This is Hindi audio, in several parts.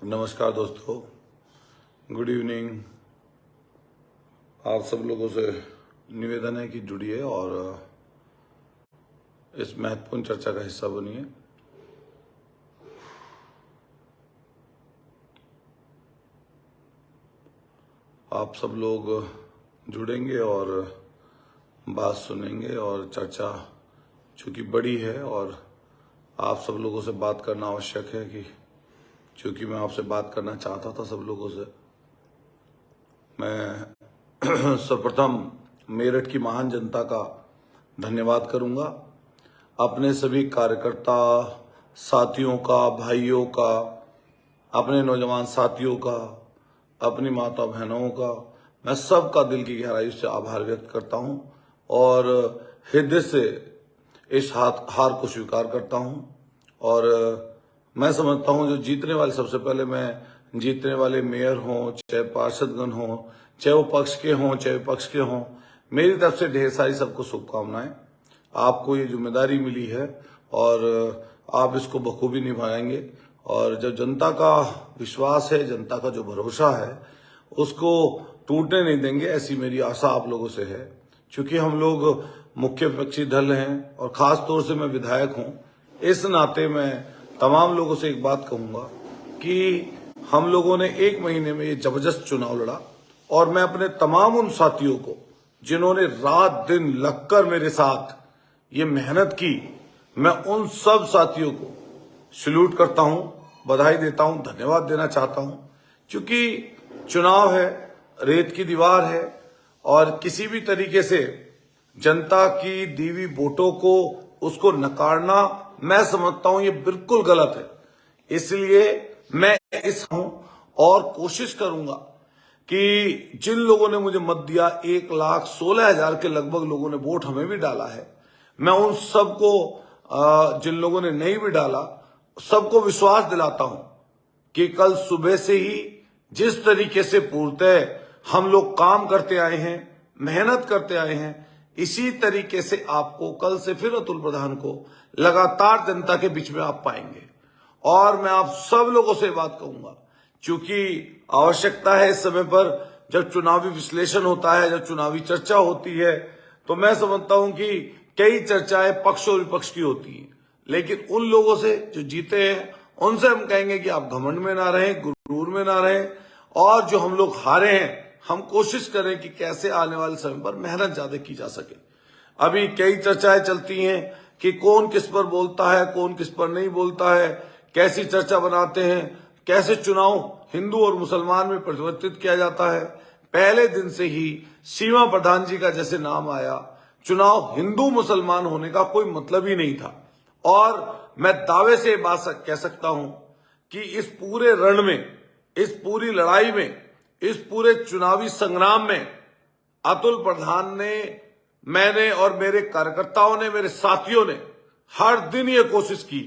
नमस्कार दोस्तों, गुड इवनिंग। आप सब लोगों से निवेदन है कि जुड़िए और इस महत्वपूर्ण चर्चा का हिस्सा बनिए। आप सब लोग जुड़ेंगे और बात सुनेंगे और चर्चा चूंकि बड़ी है और आप सब लोगों से बात करना आवश्यक है कि चूंकि मैं आपसे बात करना चाहता था सब लोगों से। मैं सर्वप्रथम मेरठ की महान जनता का धन्यवाद करूंगा, अपने सभी कार्यकर्ता साथियों का, भाइयों का, अपने नौजवान साथियों का, अपनी माता बहनों का, मैं सबका दिल की गहराई से आभार व्यक्त करता हूं और हृदय से इस हार को स्वीकार करता हूं। और मैं समझता हूं जो जीतने वाले, सबसे पहले मैं जीतने वाले मेयर हों, चाहे पार्षदगण हों, चाहे वो पक्ष के हों चाहे विपक्ष के हों, मेरी तरफ से ढेर सारी सबको शुभकामनाएं। आपको ये जिम्मेदारी मिली है और आप इसको बखूबी निभाएंगे और जब जनता का विश्वास है, जनता का जो भरोसा है, उसको टूटने नहीं देंगे, ऐसी मेरी आशा आप लोगों से है। क्योंकि हम लोग मुख्य विपक्षी दल हैं और खास तौर से मैं विधायक हूं, इस नाते मैं तमाम लोगों से एक बात कहूंगा कि हम लोगों ने 1 महीने में ये जबरदस्त चुनाव लड़ा और मैं अपने तमाम उन साथियों को जिन्होंने रात दिन लगकर मेरे साथ ये मेहनत की, मैं उन सब साथियों को सैल्यूट करता हूं, बधाई देता हूं, धन्यवाद देना चाहता हूं। क्योंकि चुनाव है, रेत की दीवार है और किसी भी तरीके से जनता की दी हुई वोटों को उसको नकारना, मैं समझता हूं ये बिल्कुल गलत है। इसलिए मैं इस हूं और कोशिश करूंगा कि जिन लोगों ने मुझे मत दिया, 1,16,000 के लगभग लोगों ने वोट हमें भी डाला है, मैं उन सबको जिन लोगों ने नहीं भी डाला सबको विश्वास दिलाता हूं कि कल सुबह से ही जिस तरीके से पूर्णतः हम लोग काम करते आए हैं, मेहनत करते आए हैं, इसी तरीके से आपको कल से फिर अतुल प्रधान को लगातार जनता के बीच में आप पाएंगे। और मैं आप सब लोगों से बात कहूंगा, क्योंकि आवश्यकता है इस समय पर जब चुनावी विश्लेषण होता है, जब चुनावी चर्चा होती है, तो मैं समझता हूं कि कई चर्चाएं पक्ष और विपक्ष की होती हैं, लेकिन उन लोगों से जो जीते हैं उनसे हम कहेंगे कि आप घमंड में ना रहें, गुरूर में ना रहें, और जो हम लोग हारे हैं हम कोशिश करें कि कैसे आने वाले समय पर मेहनत ज्यादा की जा सके। अभी कई चर्चाएं चलती हैं कि कौन किस पर बोलता है, कौन किस पर नहीं बोलता है, कैसी चर्चा बनाते हैं, कैसे चुनाव हिंदू और मुसलमान में परिवर्तित किया जाता है। पहले दिन से ही सीमा प्रधान जी का जैसे नाम आया, चुनाव हिंदू मुसलमान होने का कोई मतलब ही नहीं था। और मैं दावे से बात कह सकता हूं कि इस पूरे रण में, इस पूरी लड़ाई में, इस पूरे चुनावी संग्राम में अतुल प्रधान ने, मैंने और मेरे कार्यकर्ताओं ने, मेरे साथियों ने हर दिन ये कोशिश की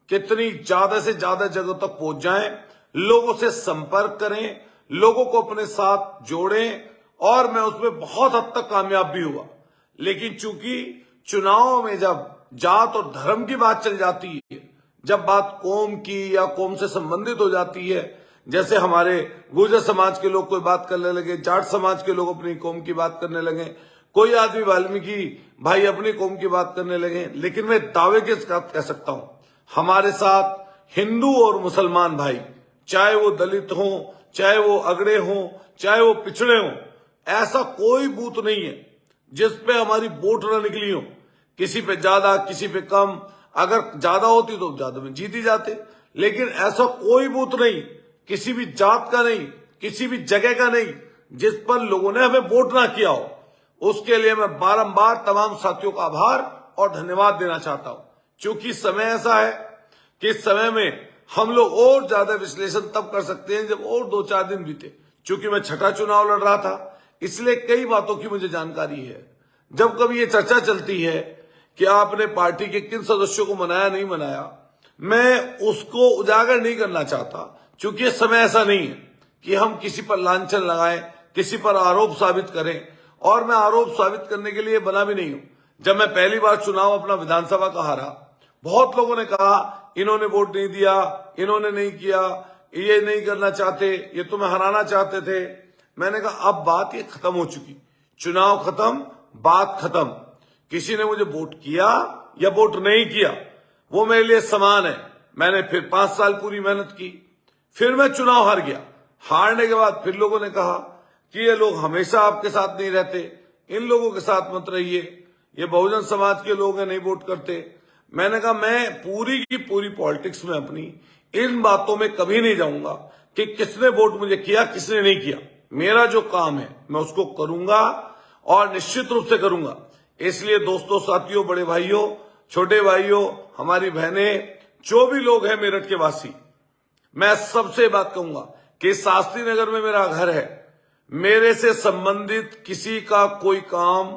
कितनी ज्यादा से ज्यादा जगहों तक पहुंच जाएं, लोगों से संपर्क करें, लोगों को अपने साथ जोड़ें, और मैं उसमें बहुत हद तक कामयाब भी हुआ। लेकिन चूंकि चुनाव में जब जात और धर्म की बात चल जाती है, जब बात कौम की या कौम से संबंधित हो जाती है, जैसे हमारे गुर्जर समाज के लोग कोई बात करने लगे, जाट समाज के लोग अपनी कौम की बात करने लगे, कोई आदमी वाल्मीकि भाई अपनी कौम की बात करने लगे, लेकिन मैं दावे के साथ कह सकता हूं हमारे साथ हिंदू और मुसलमान भाई, चाहे वो दलित हों, चाहे वो अगड़े हों, चाहे वो पिछड़े हों, ऐसा कोई बूथ नहीं है जिसपे हमारी वोट न निकली हो। किसी पे ज्यादा, किसी पे कम, अगर ज्यादा होती तो ज्यादा में जीत ही जाते, लेकिन ऐसा कोई बूथ नहीं, किसी भी जात का नहीं, किसी भी जगह का नहीं, जिस पर लोगों ने हमें वोट ना किया हो। उसके लिए मैं बारंबार तमाम साथियों का आभार और धन्यवाद देना चाहता हूं। क्योंकि समय ऐसा है कि इस समय में हम लोग और ज्यादा विश्लेषण तब कर सकते हैं जब और 2-4 दिन बीते। क्योंकि मैं छठा चुनाव लड़ रहा था, इसलिए कई बातों की मुझे जानकारी है। जब कभी ये चर्चा चलती है कि आपने पार्टी के किन सदस्यों को मनाया नहीं मनाया, मैं उसको उजागर नहीं करना चाहता, क्योंकि ये समय ऐसा नहीं है कि हम किसी पर लांछन लगाएं, किसी पर आरोप साबित करें, और मैं आरोप साबित करने के लिए बना भी नहीं हूं। जब मैं पहली बार चुनाव अपना विधानसभा का हारा, बहुत लोगों ने कहा इन्होंने वोट नहीं दिया, इन्होंने नहीं किया, ये नहीं करना चाहते, ये तुम्हें हराना चाहते थे। मैंने कहा अब बात ये खत्म हो चुकी, चुनाव खत्म, बात खत्म। किसी ने मुझे वोट किया या वोट नहीं किया वो मेरे लिए समान है। मैंने फिर 5 साल पूरी मेहनत की, फिर मैं चुनाव हार गया। हारने के बाद फिर लोगों ने कहा कि ये लोग हमेशा आपके साथ नहीं रहते, इन लोगों के साथ मत रहिए, ये बहुजन समाज के लोग हैं, नहीं वोट करते। मैंने कहा मैं पूरी की पूरी पॉलिटिक्स में अपनी इन बातों में कभी नहीं जाऊंगा कि किसने वोट मुझे किया, किसने नहीं किया। मेरा जो काम है मैं उसको करूंगा और निश्चित रूप से करूंगा। इसलिए दोस्तों, साथियों, बड़े भाइयों, छोटे भाइयों, हमारी बहनें, जो भी लोग हैं मेरठ के वासी, मैं सबसे बात कहूंगा कि शास्त्री नगर में मेरा घर है। मेरे से संबंधित किसी का कोई काम,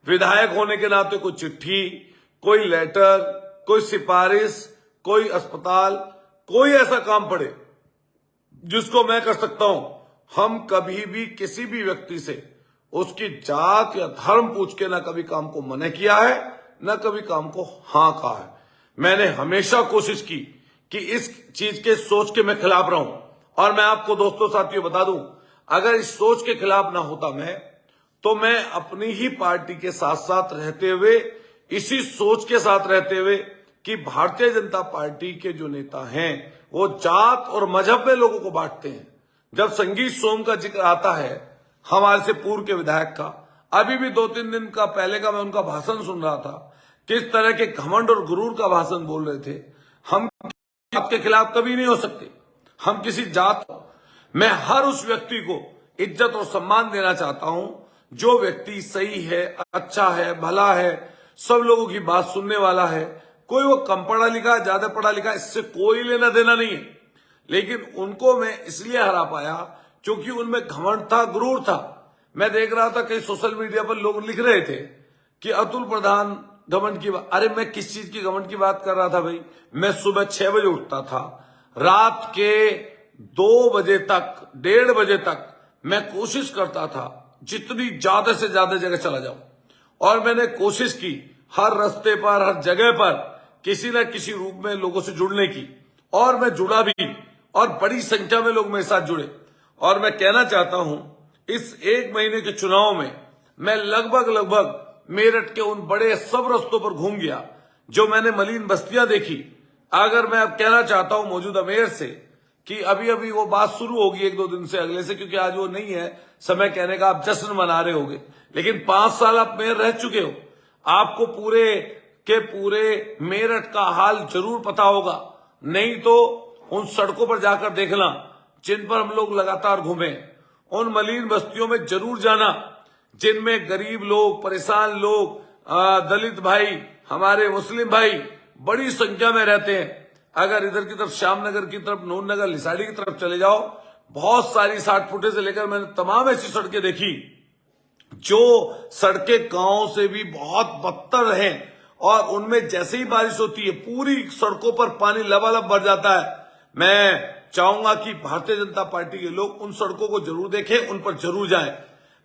विधायक होने के नाते कोई चिट्ठी, कोई लेटर, कोई सिफारिश, कोई अस्पताल, कोई ऐसा काम पड़े जिसको मैं कर सकता हूं, हम कभी भी किसी भी व्यक्ति से उसकी जात या धर्म पूछ के ना कभी काम को मना किया है, ना कभी काम को हाँ कहा है। मैंने हमेशा कोशिश की कि इस चीज के सोच के मैं खिलाफ रहूं। और मैं आपको दोस्तों, साथियों बता दूं, अगर इस सोच के खिलाफ ना होता मैं, तो मैं अपनी ही पार्टी के साथ साथ रहते हुए, इसी सोच के साथ रहते हुए कि भारतीय जनता पार्टी के जो नेता हैं वो जात और मजहब में लोगों को बांटते हैं। जब संगीत सोम का जिक्र आता है हमारे से पूर्व के विधायक का, अभी भी 2-3 दिन का पहले का मैं उनका भाषण सुन रहा था, किस तरह के घमंड और गुरूर का भाषण बोल रहे थे। हम आपके खिलाफ कभी नहीं हो सकते, हम किसी जात, मैं हर उस व्यक्ति को इज्जत और सम्मान देना चाहता हूं जो व्यक्ति सही है, अच्छा है, भला है, सब लोगों की बात सुनने वाला है। कोई वो कम पढ़ा लिखा, ज्यादा पढ़ा लिखा, इससे कोई लेना देना नहीं है। लेकिन उनको मैं इसलिए हरा पाया क्योंकि उनमें घमंड था, गुरूर था। मैं देख रहा था कई सोशल मीडिया पर लोग लिख रहे थे कि अतुल प्रधान घमंड की बात। अरे मैं किस चीज की घमंड की बात कर रहा था भाई? मैं सुबह 6 बजे उठता था, रात के 2 बजे तक, 1:30 बजे तक मैं कोशिश करता था जितनी ज्यादा से ज्यादा जगह चला जाऊं। और मैंने कोशिश की हर रास्ते पर, हर जगह पर किसी न किसी रूप में लोगों से जुड़ने की, और मैं जुड़ा भी, और बड़ी संख्या में लोग मेरे साथ जुड़े। और मैं कहना चाहता हूं, इस 1 महीने के चुनाव में मैं लगभग मेरठ के उन बड़े सब रास्तों पर घूम गया जो मैंने मलिन बस्तियां देखी। अगर मैं अब कहना चाहता हूं मौजूदा मेयर से कि अभी वो बात शुरू होगी 1-2 दिन से, अगले से, क्योंकि आज वो नहीं है समय कहने का, आप जश्न मना रहे होगे। लेकिन 5 साल आप मेयर रह चुके हो, आपको पूरे के पूरे मेरठ का हाल जरूर पता होगा। नहीं तो उन सड़कों पर जाकर देखना जिन पर हम लोग लगातार घूमे, उन मलिन बस्तियों में जरूर जाना जिनमें गरीब लोग, परेशान लोग, दलित भाई, हमारे मुस्लिम भाई बड़ी संख्या में रहते हैं। अगर इधर की तरफ श्यामनगर की तरफ, नून नगर, लिसाड़ी की तरफ चले जाओ, बहुत सारी 60 फुटे से लेकर मैंने तमाम ऐसी सड़कें देखी जो सड़कें गांव से भी बहुत बदतर हैं, और उनमें जैसे ही बारिश होती है पूरी सड़कों पर पानी लबालब भर जाता है। मैं चाहूंगा कि भारतीय जनता पार्टी के लोग उन सड़कों को जरूर देखें, उन पर जरूर जाएं।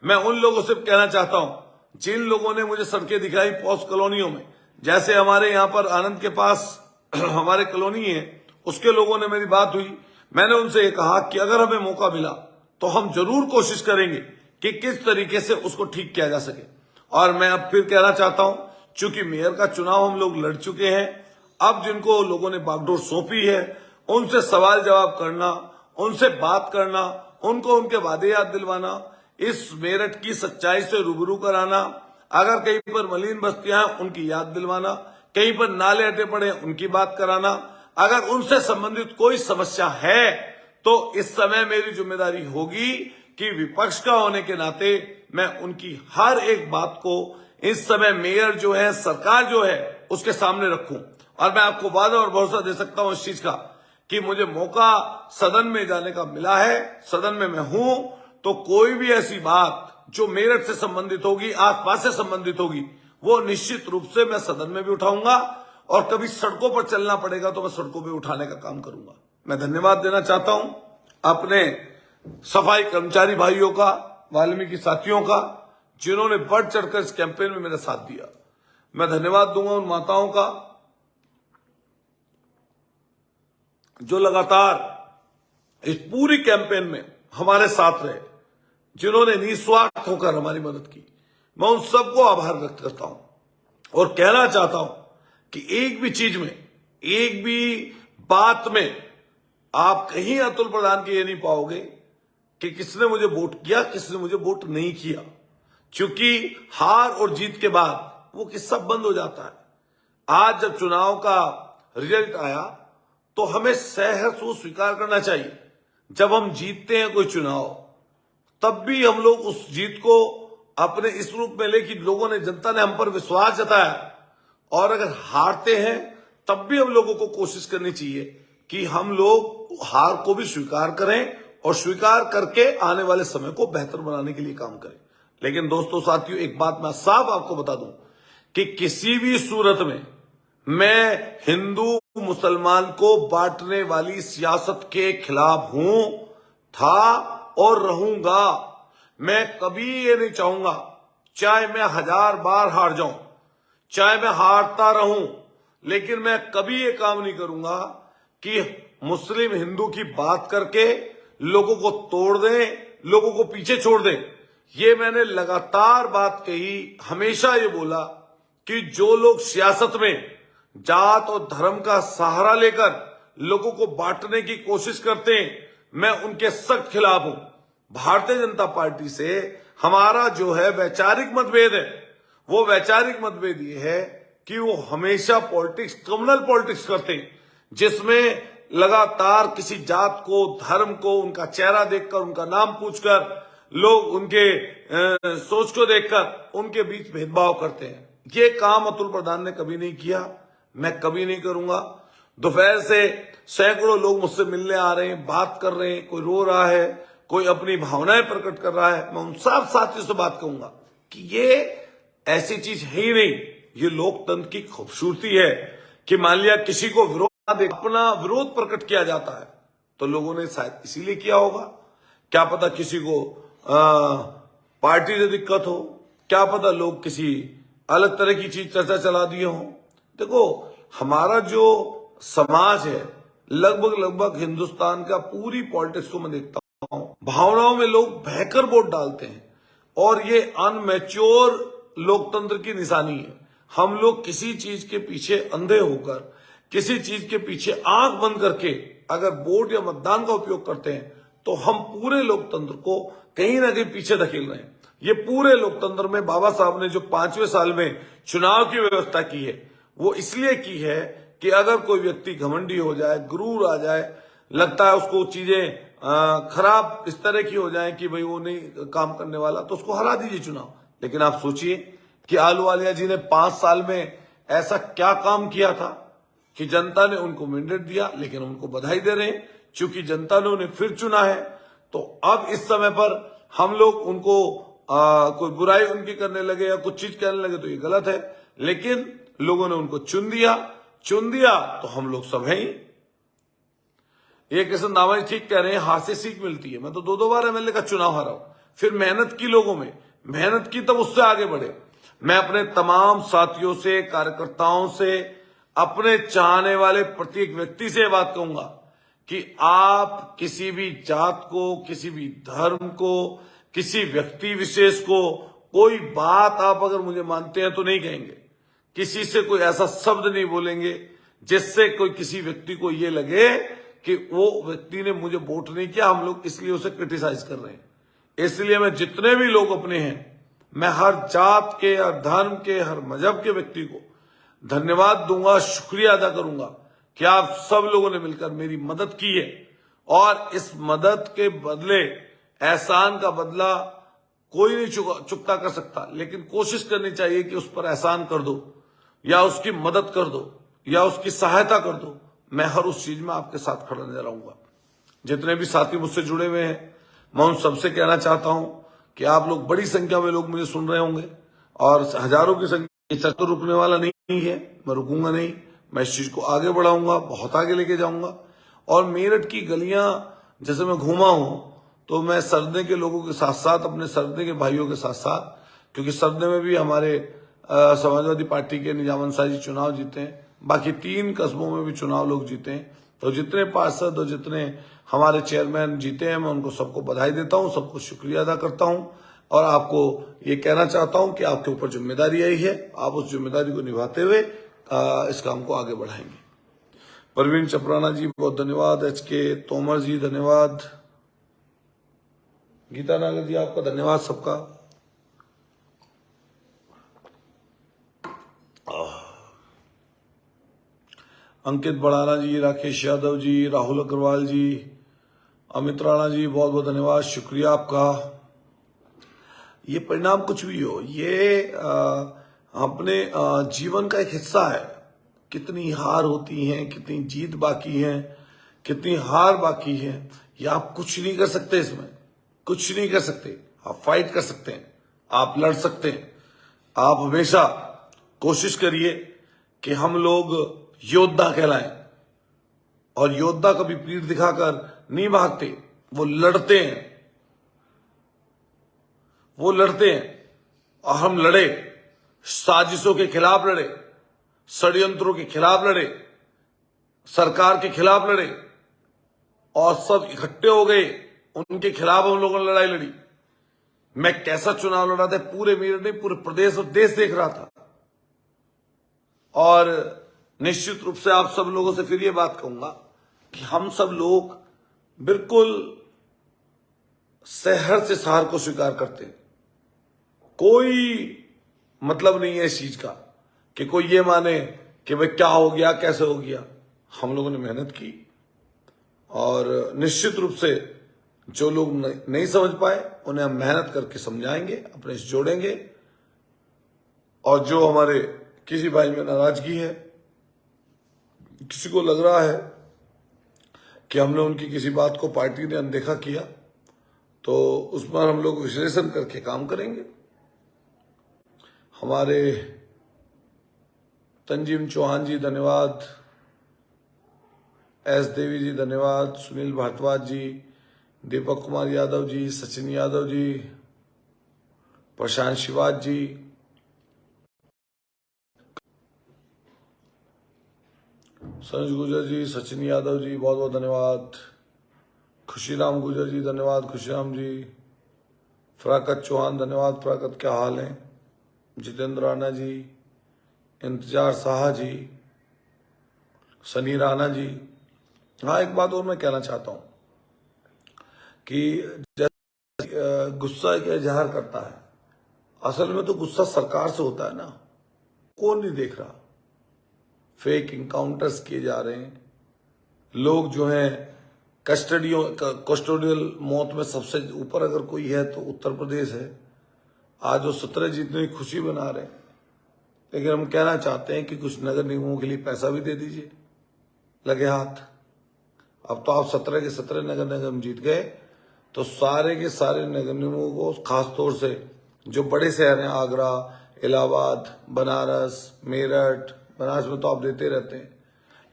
मैं उन लोगों से कहना चाहता हूं जिन लोगों ने मुझे सड़कें दिखाई पॉश कॉलोनियों में, जैसे हमारे यहां पर आनंद के पास हमारे कॉलोनी है, उसके लोगों ने मेरी बात हुई, मैंने उनसे ये कहा कि अगर हमें मौका मिला तो हम जरूर कोशिश करेंगे कि किस तरीके से उसको ठीक किया जा सके। और मैं अब फिर कहना चाहता हूं, चूंकि मेयर का चुनाव हम लोग लड़ चुके हैं, अब जिनको लोगों ने बागडोर सौंपी है उनसे सवाल जवाब करना, उनसे बात करना, उनको उनके वादे याद दिलवाना, इस मेरठ की सच्चाई से रूबरू कराना, अगर कहीं पर मलिन बस्तियां हैं उनकी याद दिलवाना, कहीं पर नाले हटे पड़े उनकी बात कराना। अगर उनसे संबंधित कोई समस्या है तो इस समय मेरी जिम्मेदारी होगी कि विपक्ष का होने के नाते मैं उनकी हर एक बात को इस समय मेयर जो है, सरकार जो है, उसके सामने रखूं। और मैं आपको वादा और भरोसा दे सकता हूं इस चीज का कि मुझे मौका सदन में जाने का मिला है, सदन में मैं हूं, तो कोई भी ऐसी बात जो मेरठ से संबंधित होगी, आसपास से संबंधित होगी, वो निश्चित रूप से मैं सदन में भी उठाऊंगा, और कभी सड़कों पर चलना पड़ेगा तो मैं सड़कों पर उठाने का काम करूंगा। मैं धन्यवाद देना चाहता हूं अपने सफाई कर्मचारी भाइयों का, वाल्मीकि साथियों का, जिन्होंने बढ़ चढ़कर इस कैंपेन में मेरा साथ दिया। मैं धन्यवाद दूंगा उन माताओं का जो लगातार इस पूरी कैंपेन में हमारे साथ रहे, जिन्होंने निस्वार्थ होकर हमारी मदद की, मैं उन सबको आभार व्यक्त करता हूं और कहना चाहता हूं कि एक भी चीज में, एक भी बात में आप कहीं अतुल प्रधान के ये नहीं पाओगे कि किसने मुझे वोट किया, किसने मुझे वोट नहीं किया, क्योंकि हार और जीत के बाद वो किस्सा बंद हो जाता है। आज जब चुनाव का रिजल्ट आया तो हमें सहर्ष स्वीकार करना चाहिए, जब हम जीतते हैं कोई चुनाव तब भी हम लोग उस जीत को अपने इस रूप में ले कि लोगों ने, जनता ने हम पर विश्वास जताया, और अगर हारते हैं तब भी हम लोगों को कोशिश करनी चाहिए कि हम लोग हार को भी स्वीकार करें और स्वीकार करके आने वाले समय को बेहतर बनाने के लिए काम करें। लेकिन दोस्तों, साथियों, एक बात मैं साफ आपको बता दूं कि किसी भी सूरत में मैं हिंदू मुसलमान को बांटने वाली सियासत के खिलाफ हूं, था और रहूंगा। मैं कभी ये नहीं चाहूंगा, चाहे मैं 1000 बार हार जाऊं, चाहे मैं हारता रहूं, लेकिन मैं कभी ये काम नहीं करूंगा कि मुस्लिम हिंदू की बात करके लोगों को तोड़ दें, लोगों को पीछे छोड़ दें। ये मैंने लगातार बात कही, हमेशा ये बोला कि जो लोग सियासत में जात और धर्म का सहारा लेकर लोगों को बांटने की कोशिश करते हैं, मैं उनके सख्त खिलाफ हूं। भारतीय जनता पार्टी से हमारा जो है वैचारिक मतभेद है, वो वैचारिक मतभेद ये है कि वो हमेशा पॉलिटिक्स, कम्युनल पॉलिटिक्स करते हैं, जिसमें लगातार किसी जात को, धर्म को, उनका चेहरा देखकर, उनका नाम पूछकर, लोग उनके सोच को देखकर उनके बीच भेदभाव करते हैं। ये काम अतुल प्रधान ने कभी नहीं किया, मैं कभी नहीं करूंगा। दोपहर से सैकड़ों लोग मुझसे मिलने आ रहे हैं, बात कर रहे हैं, कोई रो रहा है, कोई अपनी भावनाएं प्रकट कर रहा है। मैं उन सब साथियों से बात कहूंगा कि ये ऐसी चीज है ही नहीं। ये लोकतंत्र की खूबसूरती है कि मान लिया किसी को विरोध, अपना विरोध प्रकट किया जाता है तो लोगों ने शायद इसीलिए किया होगा, क्या पता किसी को पार्टी से दिक्कत हो, क्या पता लोग किसी अलग तरह की चीज चर्चा चला दिए हो। देखो, हमारा जो समाज है, लगभग हिंदुस्तान का पूरी पॉलिटिक्स को मैं देखता हूं, भावनाओं में लोग बहकर वोट डालते हैं और ये अनमैच्योर लोकतंत्र की निशानी है। हम लोग किसी चीज के पीछे अंधे होकर, किसी चीज के पीछे आंख बंद करके अगर वोट या मतदान का उपयोग करते हैं तो हम पूरे लोकतंत्र को कहीं ना कहीं पीछे धकेल रहे हैं। ये पूरे लोकतंत्र में बाबा साहब ने जो 5वें साल में चुनाव की व्यवस्था की है, वो इसलिए की है कि अगर कोई व्यक्ति घमंडी हो जाए, गुरूर आ जाए, लगता है उसको चीजें खराब इस तरह की हो जाए कि भाई वो नहीं काम करने वाला, तो उसको हरा दीजिए चुनाव। लेकिन आप सोचिए कि आलूवालिया जी ने 5 साल में ऐसा क्या काम किया था कि जनता ने उनको मैंडेट दिया, लेकिन उनको बधाई दे रहे हैं क्योंकि जनता ने उन्हें फिर चुना है। तो अब इस समय पर हम लोग उनको कोई बुराई उनकी करने लगे या कुछ चीज कहने लगे तो ये गलत है, लेकिन लोगों ने उनको चुन दिया तो हम लोग सब हैं ही। ये किशन दावा ठीक कह रहे हैं, हाथ से सीख मिलती है। मैं तो 2 बार एमएलए का चुनाव हारा हूं, फिर मेहनत की, लोगों में मेहनत की, तब उससे आगे बढ़े। मैं अपने तमाम साथियों से, कार्यकर्ताओं से, अपने चाहने वाले प्रत्येक व्यक्ति से बात कहूंगा कि आप किसी भी जात को, किसी भी धर्म को, किसी व्यक्ति विशेष को कोई बात आप अगर मुझे मानते हैं तो नहीं कहेंगे, किसी से कोई ऐसा शब्द नहीं बोलेंगे जिससे कोई किसी व्यक्ति को ये लगे कि वो व्यक्ति ने मुझे वोट नहीं किया, हम लोग इसलिए उसे क्रिटिसाइज कर रहे हैं। इसलिए मैं जितने भी लोग अपने हैं, मैं हर जात के, हर धर्म के, हर मजहब के व्यक्ति को धन्यवाद दूंगा, शुक्रिया अदा करूंगा कि आप सब लोगों ने मिलकर मेरी मदद की है। और इस मदद के बदले, एहसान का बदला कोई नहीं चुकता कर सकता, लेकिन कोशिश करनी चाहिए कि उस पर एहसान कर दो या उसकी मदद कर दो या उसकी सहायता कर दो। मैं हर उस चीज में आपके साथ खड़ा नजर आऊंगा। जितने भी साथी मुझसे जुड़े हुए हैं, मैं उन सबसे कहना चाहता हूं कि आप लोग, बड़ी संख्या में लोग मुझे सुन रहे होंगे और हजारों की संख्या, तो रुकने वाला नहीं है, मैं रुकूंगा नहीं। मैं इस चीज को आगे बढ़ाऊंगा, बहुत आगे लेके जाऊंगा। और मेरठ की गलियां जैसे मैं घूमा हूं, तो मैं सरदे के लोगों के साथ साथ, अपने सरदे के भाइयों के साथ साथ, क्योंकि सरदे में भी हमारे समाजवादी पार्टी के निजाम अंसारी चुनाव जीते हैं, बाकी 3 कस्बों में भी चुनाव लोग जीते हैं, तो जितने पार्षद और जितने हमारे चेयरमैन जीते हैं, मैं उनको सबको बधाई देता हूं, सबको शुक्रिया अदा करता हूं और आपको ये कहना चाहता हूं कि आपके ऊपर जिम्मेदारी आई है, आप उस जिम्मेदारी को निभाते हुए इस काम को आगे बढ़ाएंगे। प्रवीण चपराना जी बहुत धन्यवाद, HK तोमर जी धन्यवाद, गीता नागर जी आपका धन्यवाद सबका। अंकित बड़ाना जी, राकेश यादव जी, राहुल अग्रवाल जी, अमित राणा जी बहुत बहुत धन्यवाद, शुक्रिया आपका। ये परिणाम कुछ भी हो, ये अपने जीवन का एक हिस्सा है। कितनी हार होती हैं, कितनी जीत बाकी है, कितनी हार बाकी है, ये आप कुछ नहीं कर सकते, इसमें कुछ नहीं कर सकते। आप फाइट कर सकते हैं, आप लड़ सकते हैं। आप हमेशा कोशिश करिए कि हम लोग योद्धा कहलाएं, और योद्धा कभी पीठ दिखाकर नहीं भागते, वो लड़ते हैं, वो लड़ते हैं। और हम लड़े, साजिशों के खिलाफ लड़े, षड्यंत्रों के खिलाफ लड़े, सरकार के खिलाफ लड़े, और सब इकट्ठे हो गए, उनके खिलाफ हम लोगों ने लड़ाई लड़ी। मैं कैसा चुनाव लड़ा था, पूरे मेरठ नहीं पूरे प्रदेश और देश देख रहा था। और निश्चित रूप से आप सब लोगों से फिर ये बात कहूंगा कि हम सब लोग बिल्कुल सहर से सहार को स्वीकार करते हैं। कोई मतलब नहीं है इस चीज का कि कोई ये माने कि भाई क्या हो गया, कैसे हो गया। हम लोगों ने मेहनत की, और निश्चित रूप से जो लोग नहीं समझ पाए उन्हें हम मेहनत करके समझाएंगे, अपने से जोड़ेंगे। और जो हमारे किसी भाई में नाराजगी है, किसी को लग रहा है कि हमने उनकी किसी बात को पार्टी ने अनदेखा किया, तो उस पर हम लोग विश्लेषण करके काम करेंगे। हमारे तंजीम चौहान जी धन्यवाद, एस देवी जी धन्यवाद, सुनील भारद्वाज जी, दीपक कुमार यादव जी, सचिन यादव जी, प्रशांत शिवाज जी, सनुज गुजर जी, सचिन यादव जी बहुत बहुत धन्यवाद, खुशीराम गुजर जी धन्यवाद, खुशीराम जी, फराकत चौहान धन्यवाद, फराकत क्या हाल है, जितेंद्र राणा जी, इंतजार साहा जी, सनी राणा जी। हाँ, एक बात और मैं कहना चाहता हूं कि गुस्सा क्या इजहार करता है, असल में तो गुस्सा सरकार से होता है ना, कौन नहीं देख रहा। फेक इनकाउंटर्स किए जा रहे हैं, लोग जो हैं कस्टोडियल मौत में सबसे ऊपर अगर कोई है तो उत्तर प्रदेश है। आज वो 17 जीतने की खुशी बना रहे हैं, लेकिन हम कहना चाहते हैं कि कुछ नगर निगमों के लिए पैसा भी दे दीजिए, लगे हाथ। अब तो आप 17 के 17 नगर निगम जीत गए, तो सारे के सारे नगर निगमों को, खास तौर से जो बड़े शहर हैं, आगरा, इलाहाबाद, बनारस, मेरठ, बनारस में तो आप देते रहते हैं,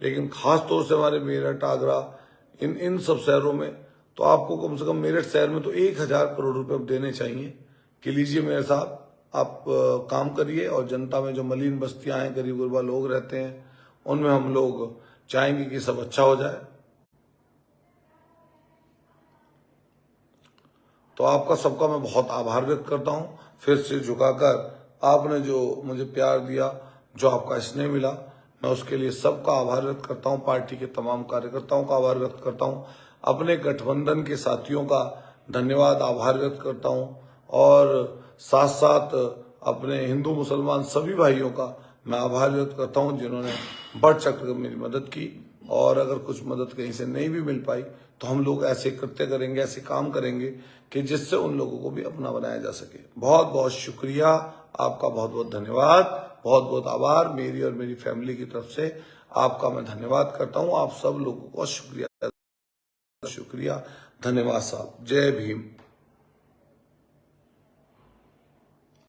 लेकिन खास तौर से हमारे मेरठ, आगरा, इन सब शहरों में तो आपको कम से कम मेरठ शहर में तो 1000 करोड़ रुपए देने चाहिए कि लीजिए मेरे साहब, आप काम करिए। और जनता में जो मलिन बस्तियां हैं, गरीब गुरबा लोग रहते हैं, उनमें हम लोग चाहेंगे कि सब अच्छा हो जाए। तो आपका सबका मैं बहुत आभार व्यक्त करता हूं, फिर से झुकाकर आपने जो मुझे प्यार दिया, जो आपका स्नेह मिला, मैं उसके लिए सबका आभार व्यक्त करता हूं। पार्टी के तमाम कार्यकर्ताओं का आभार व्यक्त करता हूं, अपने गठबंधन के साथियों का धन्यवाद आभार व्यक्त करता हूं, और साथ साथ अपने हिंदू मुसलमान सभी भाइयों का मैं आभार व्यक्त करता हूं, जिन्होंने बढ़ चढ़कर मेरी मदद की। और अगर कुछ मदद कहीं से नहीं भी मिल पाई तो हम लोग ऐसे कृत्य करेंगे, ऐसे काम करेंगे कि जिससे उन लोगों को भी अपना बनाया जा सके। बहुत बहुत शुक्रिया आपका, बहुत बहुत धन्यवाद, बहुत बहुत आभार। मेरी और मेरी फैमिली की तरफ से आपका मैं धन्यवाद करता हूं। आप सब लोगों को शुक्रिया, धन्यवाद साहब। जय भीम।